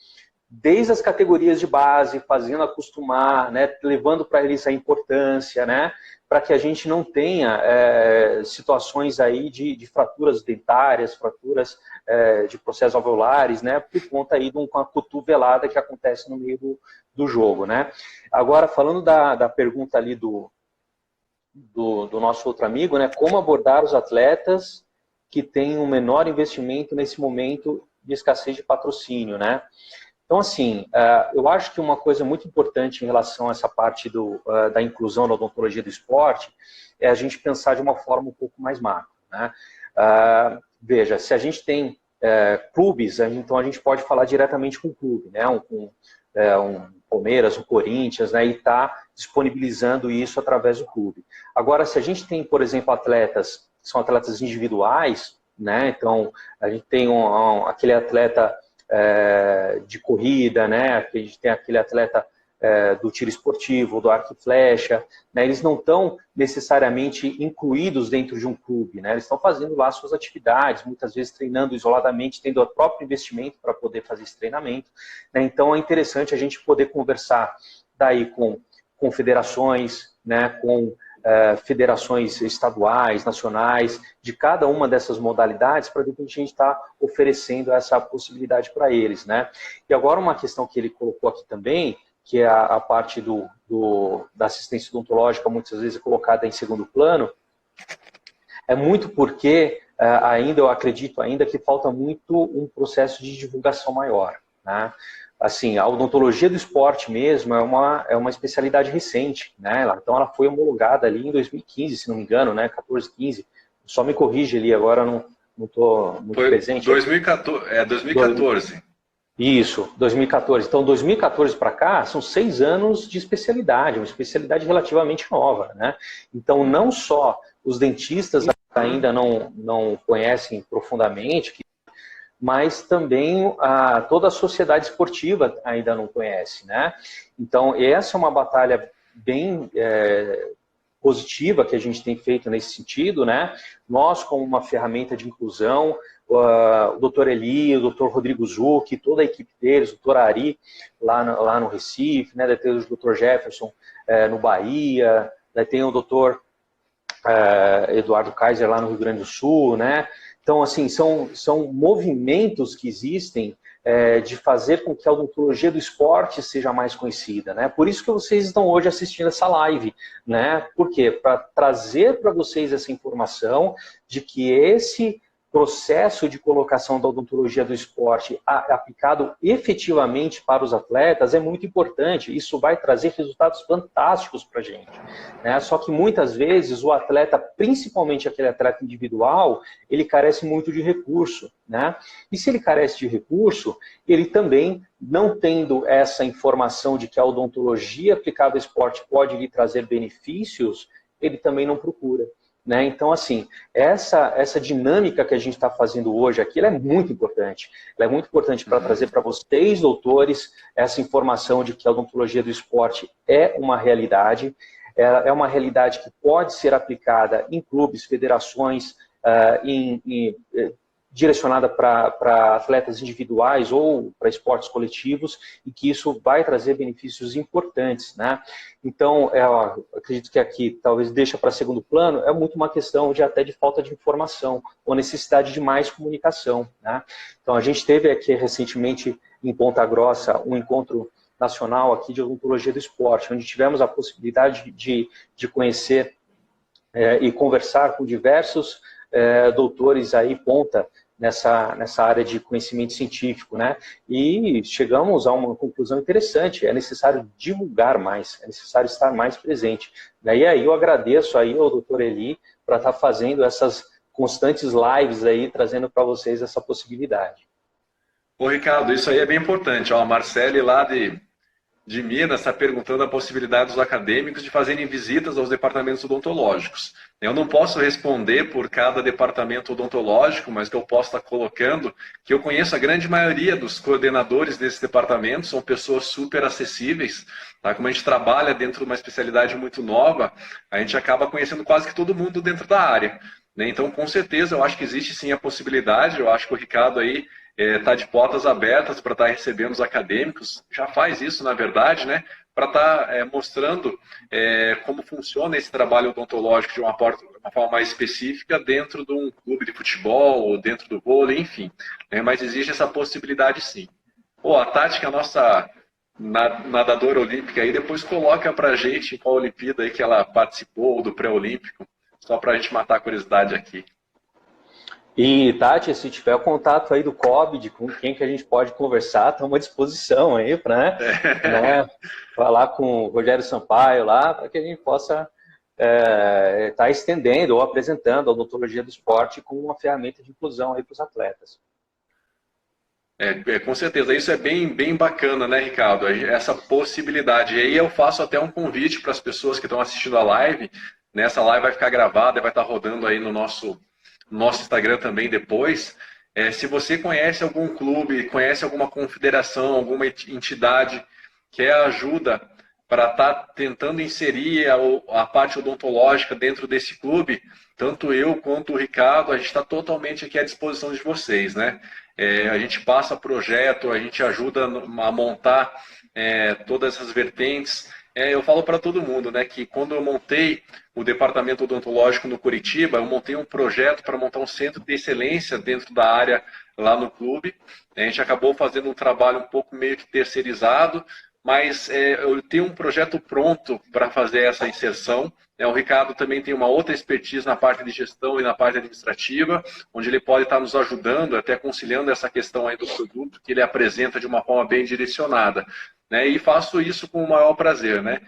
desde as categorias de base, fazendo acostumar, né? Levando para eles a importância, né? Para que a gente não tenha situações aí de fraturas dentárias, fraturas de processos alveolares, né? Por conta aí de uma cotovelada que acontece no meio do jogo, né? Agora, falando da pergunta ali do nosso outro amigo, né? Como abordar os atletas que têm um menor investimento nesse momento de escassez de patrocínio, né? Então, assim, eu acho que uma coisa muito importante em relação a essa parte da inclusão na odontologia do esporte é a gente pensar de uma forma um pouco mais macro, né? Veja, se a gente tem clubes, então a gente pode falar diretamente com o clube, né? Um Palmeiras, um Corinthians, né? E está disponibilizando isso através do clube. Agora, se a gente tem, por exemplo, atletas que são atletas individuais, né? Então, a gente tem aquele atleta de corrida, né? A gente tem aquele atleta do tiro esportivo, do arco e flecha, né? Eles não estão necessariamente incluídos dentro de um clube, né? Eles estão fazendo lá suas atividades, muitas vezes treinando isoladamente, tendo o próprio investimento para poder fazer esse treinamento, né? Então é interessante a gente poder conversar daí com confederações, né? Com federações estaduais, nacionais, de cada uma dessas modalidades, para que a gente está oferecendo essa possibilidade para eles, né? E agora uma questão que ele colocou aqui também, que é a parte da assistência odontológica, muitas vezes colocada em segundo plano, é muito porque ainda eu acredito ainda que falta muito um processo de divulgação maior, né? Assim, a odontologia do esporte mesmo é uma especialidade recente, né? Então ela foi homologada ali em 2015, se não me engano, né? 14, 15. Só me corrige ali, agora não estou muito presente. 2014. Isso, 2014. Então, 2014 para cá, são 6 anos de especialidade, uma especialidade relativamente nova, né? Então, não só os dentistas ainda não conhecem profundamente, mas também toda a sociedade esportiva ainda não conhece, né? Então, essa é uma batalha bem positiva que a gente tem feito nesse sentido, né? Nós, como uma ferramenta de inclusão, o Dr. Eli, o Dr. Rodrigo Zucchi, toda a equipe deles, o Dr. Ari, lá no Recife, né? Daí tem o Dr. Jefferson no Bahia, daí tem o Dr. Eduardo Kaiser lá no Rio Grande do Sul, né? Então, assim, são movimentos que existem de fazer com que a odontologia do esporte seja mais conhecida, né? Por isso que vocês estão hoje assistindo essa live, né? Por quê? Para trazer para vocês essa informação de que esse processo de colocação da odontologia do esporte aplicado efetivamente para os atletas é muito importante. Isso vai trazer resultados fantásticos para a gente, né? Só que muitas vezes o atleta, principalmente aquele atleta individual, ele carece muito de recurso, né? E se ele carece de recurso, ele também, não tendo essa informação de que a odontologia aplicada ao esporte pode lhe trazer benefícios, ele também não procura, né? Então, assim, essa dinâmica que a gente está fazendo hoje aqui, ela é muito importante. Ela é muito importante para trazer para vocês, doutores, essa informação de que a odontologia do esporte é uma realidade, é uma realidade que pode ser aplicada em clubes, federações, direcionada para atletas individuais ou para esportes coletivos, e que isso vai trazer benefícios importantes, né? Então, eu acredito que aqui, talvez deixa para segundo plano, é muito uma questão até de falta de informação, ou necessidade de mais comunicação, né? Então, a gente teve aqui recentemente, em Ponta Grossa, um encontro nacional aqui de odontologia do esporte, onde tivemos a possibilidade de conhecer e conversar com diversos doutores aí, ponta, nessa área de conhecimento científico, né? E chegamos a uma conclusão interessante: é necessário divulgar mais, é necessário estar mais presente. Daí aí eu agradeço aí ao Dr. Eli para estar fazendo essas constantes lives aí, trazendo para vocês essa possibilidade. Ô, Ricardo, isso aí é bem importante. Ó, a Marcele lá de Minas está perguntando a possibilidade dos acadêmicos de fazerem visitas aos departamentos odontológicos. Eu não posso responder por cada departamento odontológico, mas que eu posso estar colocando que eu conheço a grande maioria dos coordenadores desses departamentos, são pessoas super acessíveis, tá? Como a gente trabalha dentro de uma especialidade muito nova, a gente acaba conhecendo quase que todo mundo dentro da área, né? Então, com certeza, eu acho que existe sim a possibilidade. Eu acho que o Ricardo aí está de portas abertas para estar recebendo os acadêmicos, já faz isso, na verdade, né? Para estar mostrando como funciona esse trabalho odontológico de uma forma mais específica dentro de um clube de futebol, ou dentro do vôlei, enfim, né? Mas existe essa possibilidade sim. Pô, a Tati, que é a nossa nadadora olímpica, aí depois coloca para a gente em qual Olimpíada aí que ela participou, do pré-olímpico, só para a gente matar a curiosidade aqui. E, Tati, se tiver o contato aí do COVID, com quem que a gente pode conversar, estamos à disposição aí para falar com o Rogério Sampaio lá, para que a gente possa estar estendendo ou apresentando a odontologia do esporte como uma ferramenta de inclusão aí para os atletas. Com certeza, isso é bem bacana, né, Ricardo? Essa possibilidade. E aí eu faço até um convite para as pessoas que estão assistindo a live. Essa live vai ficar gravada e vai estar rodando aí no nosso Instagram também depois. Se você conhece algum clube, conhece alguma confederação, alguma entidade quer ajuda para estar tentando inserir a parte odontológica dentro desse clube, tanto eu quanto o Ricardo, a gente está totalmente aqui à disposição de vocês, né? A gente passa projeto, a gente ajuda a montar todas essas vertentes. Eu falo para todo mundo, né, que quando eu montei o departamento odontológico no Curitiba, eu montei um projeto para montar um centro de excelência dentro da área lá no clube. A gente acabou fazendo um trabalho um pouco meio que terceirizado, mas eu tenho um projeto pronto para fazer essa inserção. O Ricardo também tem uma outra expertise na parte de gestão e na parte administrativa, onde ele pode estar nos ajudando, até conciliando essa questão aí do produto, que ele apresenta de uma forma bem direcionada. Né? E faço isso com o maior prazer. Né?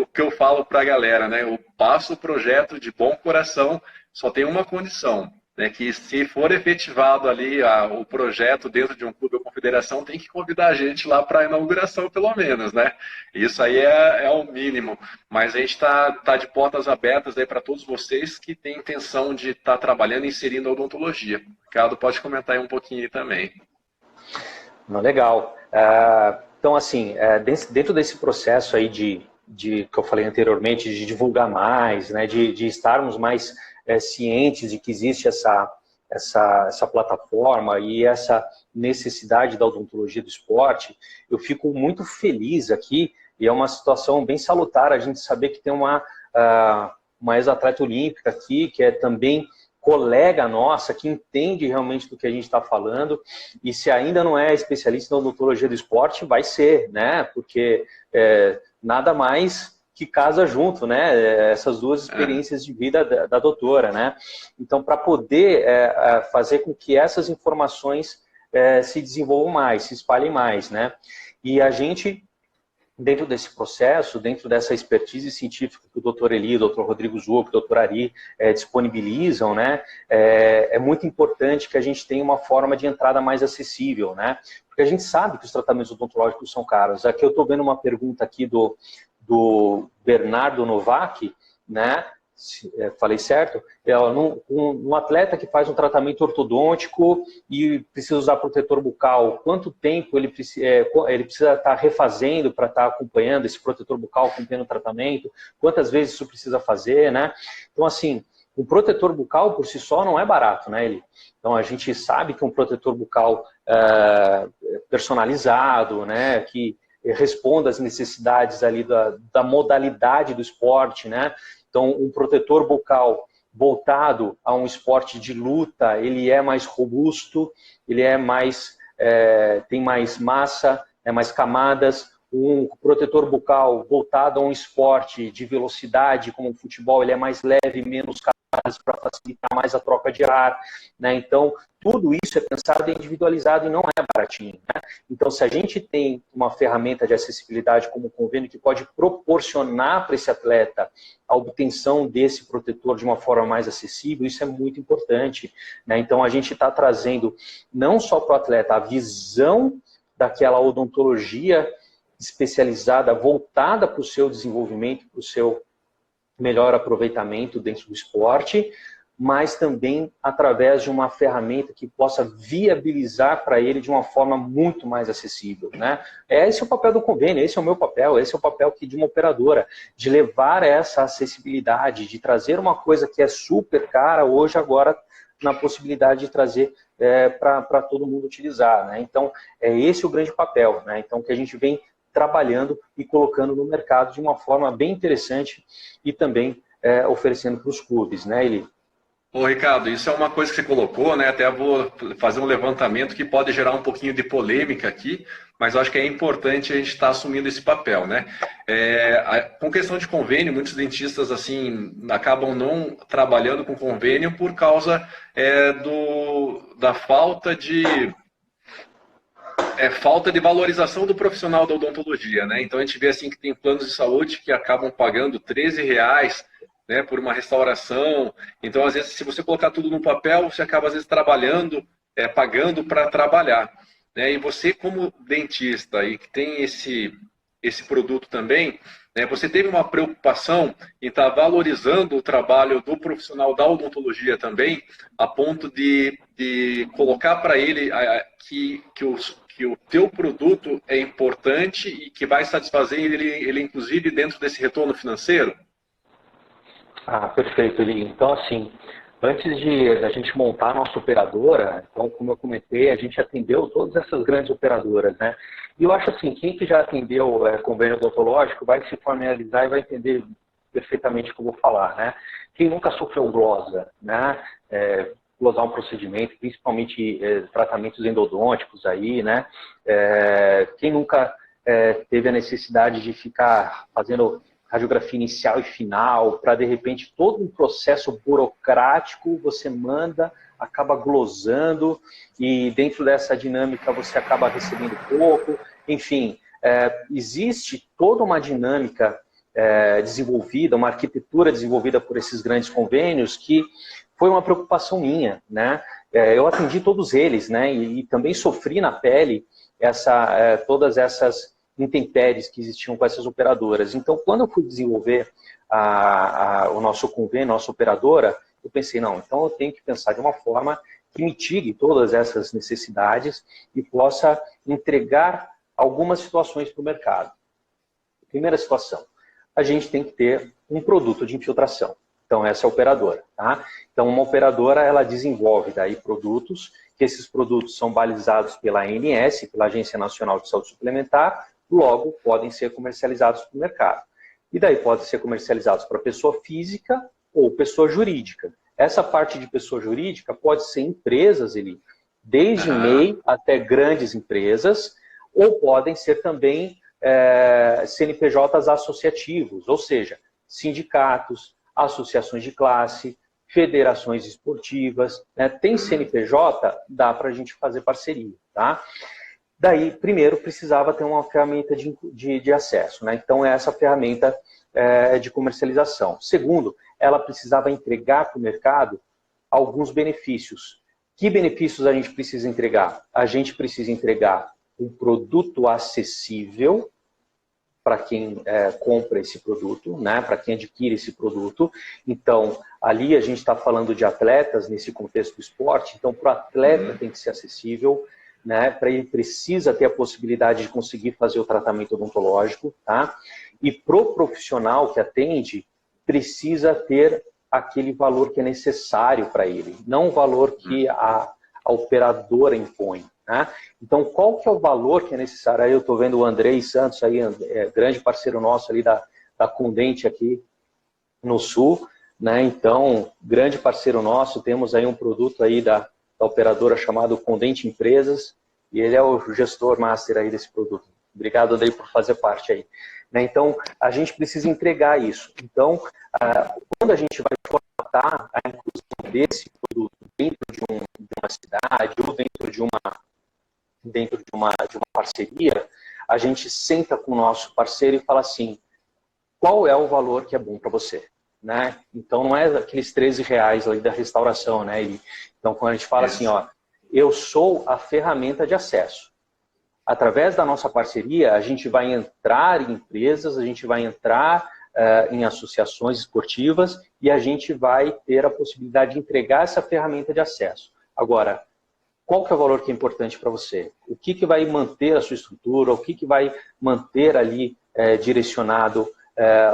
O que eu falo para a galera, né? Eu passo o projeto de bom coração, só tem uma condição, né, que se for efetivado ali o projeto dentro de um clube ou confederação, tem que convidar a gente lá para a inauguração, pelo menos, né? Isso aí é o mínimo. Mas a gente está de portas abertas para todos vocês que têm intenção de estar trabalhando e inserindo a odontologia. Ricardo, pode comentar aí um pouquinho aí também. Não, legal. Então, assim, dentro desse processo aí que eu falei anteriormente, de divulgar mais, né, de estarmos mais cientes de que existe essa plataforma e essa necessidade da odontologia do esporte, eu fico muito feliz aqui, e é uma situação bem salutar a gente saber que tem uma ex-atleta olímpica aqui, que é também colega nossa, que entende realmente do que a gente está falando, e se ainda não é especialista em odontologia do esporte, vai ser, né? Porque nada mais que casa junto, né? Essas duas experiências de vida da doutora, né? Então, para poder fazer com que essas informações se desenvolvam mais, se espalhem mais, né? E a gente, dentro desse processo, dentro dessa expertise científica que o Dr. Eli, o Dr. Rodrigo Zucco, o Dr. Ari disponibilizam, né? É muito importante que a gente tenha uma forma de entrada mais acessível, né? Porque a gente sabe que os tratamentos odontológicos são caros. Aqui eu estou vendo uma pergunta aqui do Bernardo Novak, né? Falei certo? Um atleta que faz um tratamento ortodôntico e precisa usar protetor bucal, quanto tempo ele precisa estar refazendo para estar acompanhando esse protetor bucal, acompanhando o tratamento? Quantas vezes isso precisa fazer, né? Então, assim, um protetor bucal por si só não é barato, né, Eli? Então, a gente sabe que um protetor bucal personalizado, né, que responda às necessidades ali da modalidade do esporte, né? Então, um protetor bucal voltado a um esporte de luta, ele é mais robusto, ele é mais, tem mais massa, mais camadas. Um protetor bucal voltado a um esporte de velocidade, como o futebol, ele é mais leve, menos camadas para facilitar mais a troca de ar, né? Então, tudo isso é pensado e individualizado e não é baratinho, né? Então, se a gente tem uma ferramenta de acessibilidade como o convênio que pode proporcionar para esse atleta a obtenção desse protetor de uma forma mais acessível, isso é muito importante, né? Então, a gente está trazendo não só para o atleta a visão daquela odontologia especializada, voltada para o seu desenvolvimento, para o seu melhor aproveitamento dentro do esporte, mas também através de uma ferramenta que possa viabilizar para ele de uma forma muito mais acessível, né? Esse é o papel do convênio, esse é o meu papel, esse é o papel aqui de uma operadora, de levar essa acessibilidade, de trazer uma coisa que é super cara, hoje agora na possibilidade de trazer para todo mundo utilizar, né? Então, é esse o grande papel, né? Então, que a gente vem trabalhando e colocando no mercado de uma forma bem interessante e também oferecendo para os clubes, né, Eli? Ô, Ricardo, isso é uma coisa que você colocou, né? Até vou fazer um levantamento que pode gerar um pouquinho de polêmica aqui, mas eu acho que é importante a gente estar assumindo esse papel, né? Com questão de convênio, muitos dentistas assim acabam não trabalhando com convênio por causa da falta de valorização do profissional da odontologia, né? Então a gente vê assim que tem planos de saúde que acabam pagando R$13, né, por uma restauração. Então, às vezes, se você colocar tudo no papel, você acaba, às vezes, trabalhando, pagando para trabalhar. Né? E você, como dentista, e que tem esse produto também, né, você teve uma preocupação em estar valorizando o trabalho do profissional da odontologia também, a ponto de colocar para ele que que o teu produto é importante e que vai satisfazer ele inclusive dentro desse retorno financeiro? Ah, perfeito, Eli. Então, assim, antes de a gente montar a nossa operadora, então, como eu comentei, a gente atendeu todas essas grandes operadoras, né? E eu acho assim, quem que já atendeu convênio odontológico vai se familiarizar e vai entender perfeitamente o que eu vou falar, né? Quem nunca sofreu glosa, né? Glosar um procedimento, principalmente tratamentos endodônticos aí, né? Quem nunca teve a necessidade de ficar fazendo radiografia inicial e final, para de repente todo um processo burocrático você manda, acaba glosando e dentro dessa dinâmica você acaba recebendo pouco, enfim, existe toda uma dinâmica desenvolvida, uma arquitetura desenvolvida por esses grandes convênios que foi uma preocupação minha, né? Eu atendi todos eles, né? E também sofri na pele todas essas intempéries que existiam com essas operadoras. Então, quando eu fui desenvolver o nosso convênio, nossa operadora, eu pensei, não, então eu tenho que pensar de uma forma que mitigue todas essas necessidades e possa entregar algumas situações para o mercado. Primeira situação, a gente tem que ter um produto de infiltração. Então, essa é a operadora. Tá? Então, uma operadora, ela desenvolve daí produtos, que esses produtos são balizados pela ANS, pela Agência Nacional de Saúde Suplementar, logo podem ser comercializados para o mercado. E daí podem ser comercializados para pessoa física ou pessoa jurídica. Essa parte de pessoa jurídica pode ser empresas, desde MEI até grandes empresas, ou podem ser também CNPJs associativos, ou seja, sindicatos, associações de classe, federações esportivas, né? Tem CNPJ, dá para a gente fazer parceria, tá? Daí, primeiro, precisava ter uma ferramenta de acesso, né? Então, essa ferramenta de comercialização. Segundo, ela precisava entregar para o mercado alguns benefícios. Que benefícios a gente precisa entregar? A gente precisa entregar um produto acessível para quem compra esse produto, né? Para quem adquire esse produto. Então, ali a gente está falando de atletas nesse contexto do esporte, então para o atleta tem que ser acessível, né? Para ele precisa ter a possibilidade de conseguir fazer o tratamento odontológico, tá? E para o profissional que atende, precisa ter aquele valor que é necessário para ele, não o valor que a operadora impõe. Né? Então, qual que é o valor que é necessário? Aí eu estou vendo o Andrei Santos, aí, grande parceiro nosso ali da Condente aqui no Sul, né? Então, grande parceiro nosso, temos aí um produto aí da operadora chamado Condente Empresas, e ele é o gestor master aí desse produto. Obrigado, Andrei, por fazer parte aí. Né? Então, a gente precisa entregar isso. Então, quando a gente vai formatar a inclusão desse produto dentro de uma cidade ou dentro de uma parceria, a gente senta com o nosso parceiro e fala assim, qual é o valor que é bom para você? Né? Então, não é aqueles R$13 ali da restauração. Né? Então, quando a gente fala assim, ó, eu sou a ferramenta de acesso. Através da nossa parceria, a gente vai entrar em empresas, a gente vai entrar em associações esportivas e a gente vai ter a possibilidade de entregar essa ferramenta de acesso. Agora, qual que é o valor que é importante para você? O que vai manter a sua estrutura? O que vai manter ali direcionado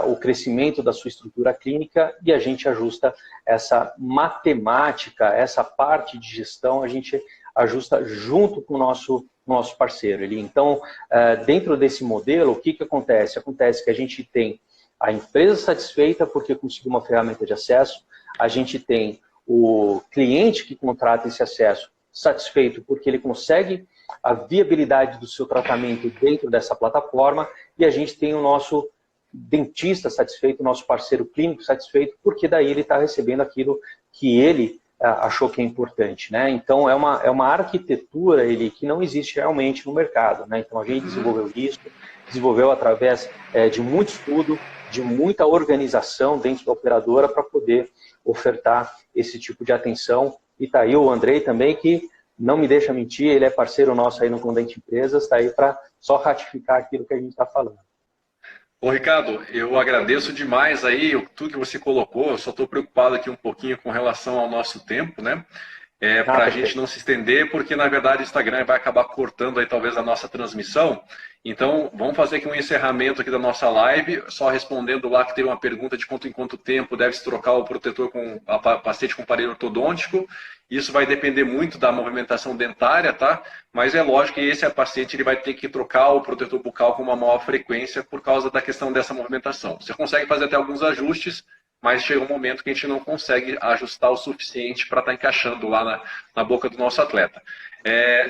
o crescimento da sua estrutura clínica? E a gente ajusta essa matemática, essa parte de gestão, a gente ajusta junto com o nosso parceiro. Então, dentro desse modelo, o que acontece? Acontece que a gente tem a empresa satisfeita porque conseguiu uma ferramenta de acesso, a gente tem o cliente que contrata esse acesso satisfeito porque ele consegue a viabilidade do seu tratamento dentro dessa plataforma e a gente tem o nosso dentista satisfeito, o nosso parceiro clínico satisfeito, porque daí ele está recebendo aquilo que ele achou que é importante. Né? Então, é uma arquitetura que não existe realmente no mercado. Né? Então, a gente desenvolveu isso, desenvolveu através de muito estudo, de muita organização dentro da operadora para poder ofertar esse tipo de atenção. E está aí o Andrei também, que não me deixa mentir, ele é parceiro nosso aí no Condente Empresas, está aí para só ratificar aquilo que a gente está falando. Bom, Ricardo, eu agradeço demais aí tudo que você colocou, eu só estou preocupado aqui um pouquinho com relação ao nosso tempo, né? para a gente não se estender, porque na verdade o Instagram vai acabar cortando aí talvez a nossa transmissão. Então, vamos fazer aqui um encerramento aqui da nossa live, só respondendo lá que teve uma pergunta de quanto em quanto tempo deve-se trocar o protetor com a paciente com aparelho ortodôntico. Isso vai depender muito da movimentação dentária, tá? Mas é lógico que esse paciente ele vai ter que trocar o protetor bucal com uma maior frequência por causa da questão dessa movimentação. Você consegue fazer até alguns ajustes, mas chega um momento que a gente não consegue ajustar o suficiente para estar encaixando lá na boca do nosso atleta.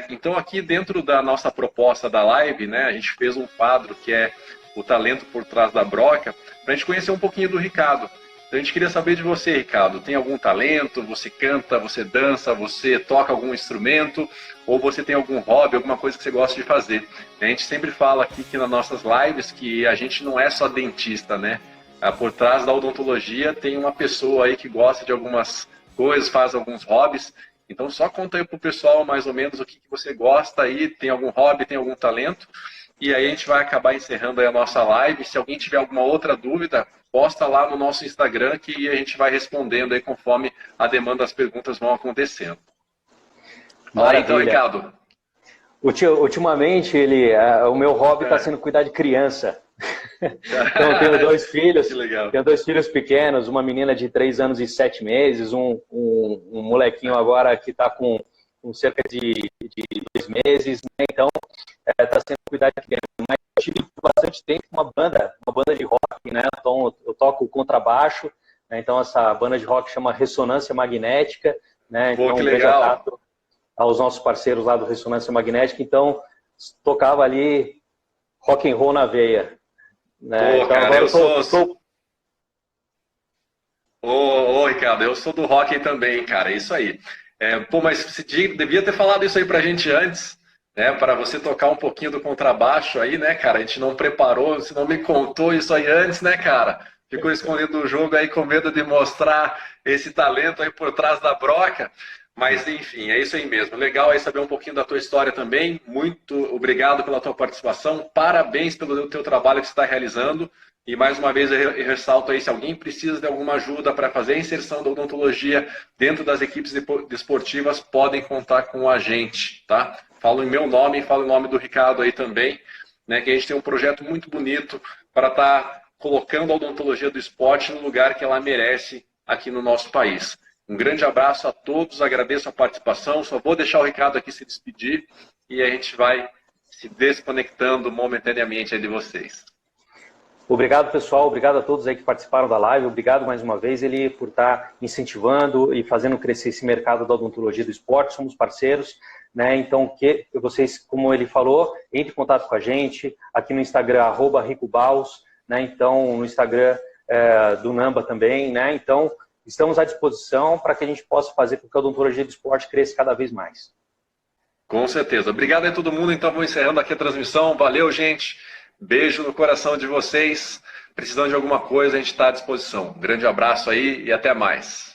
Então, aqui dentro da nossa proposta da live, né, a gente fez um quadro que é o talento por trás da broca, para a gente conhecer um pouquinho do Ricardo. Então, a gente queria saber de você, Ricardo. Tem algum talento? Você canta, você dança, você toca algum instrumento? Ou você tem algum hobby, alguma coisa que você gosta de fazer? A gente sempre fala aqui que nas nossas lives que a gente não é só dentista, né? Por trás da odontologia tem uma pessoa aí que gosta de algumas coisas, faz alguns hobbies. Então só conta aí pro pessoal mais ou menos o que você gosta aí, tem algum hobby, tem algum talento. E aí a gente vai acabar encerrando aí a nossa live. Se alguém tiver alguma outra dúvida, posta lá no nosso Instagram que a gente vai respondendo aí conforme a demanda das perguntas vão acontecendo. Fala aí então, Ricardo. Ultimamente, o meu hobby está sendo cuidar de criança. Então, eu tenho dois filhos, tenho dois filhos pequenos, uma menina de 3 anos e 7 meses, um molequinho agora que está com cerca de 2 meses, né? Então, está sendo cuidar de criança. Mas eu tive bastante tempo uma banda de rock, né? Então, eu toco contrabaixo, né? Então essa banda de rock chama Ressonância Magnética, né? Então, pô, que legal. Aos nossos parceiros lá do Ressonância Magnética, então tocava ali rock and roll na veia. Né? Pô, então, cara, agora eu sou... Ô, Ricardo, eu sou do hockey também, cara, é isso aí. Pô, mas você devia ter falado isso aí pra gente antes, né? Para você tocar um pouquinho do contrabaixo aí, né, cara? A gente não preparou, você não me contou isso aí antes, né, cara? Ficou escondido o jogo aí com medo de mostrar esse talento aí por trás da broca. Mas, enfim, é isso aí mesmo. Legal aí saber um pouquinho da tua história também. Muito obrigado pela tua participação. Parabéns pelo teu trabalho que você está realizando. E, mais uma vez, eu ressalto aí, se alguém precisa de alguma ajuda para fazer a inserção da odontologia dentro das equipes desportivas, podem contar com a gente, tá? Falo em meu nome e falo em nome do Ricardo aí também, né? Que a gente tem um projeto muito bonito para estar colocando a odontologia do esporte no lugar que ela merece aqui no nosso país. Um grande abraço a todos, agradeço a participação, só vou deixar o Ricardo aqui se despedir e a gente vai se desconectando momentaneamente aí de vocês. Obrigado, pessoal, obrigado a todos aí que participaram da live, obrigado mais uma vez ele por estar incentivando e fazendo crescer esse mercado da odontologia do esporte, somos parceiros, né? Então, que vocês, como ele falou, entre em contato com a gente, aqui no Instagram, @ricobaus, né? Então, no Instagram do Namba também, né? Então, estamos à disposição para que a gente possa fazer com que a odontologia do esporte cresça cada vez mais. Com certeza. Obrigado a todo mundo. Então, vou encerrando aqui a transmissão. Valeu, gente. Beijo no coração de vocês. Precisando de alguma coisa, a gente está à disposição. Um grande abraço aí e até mais.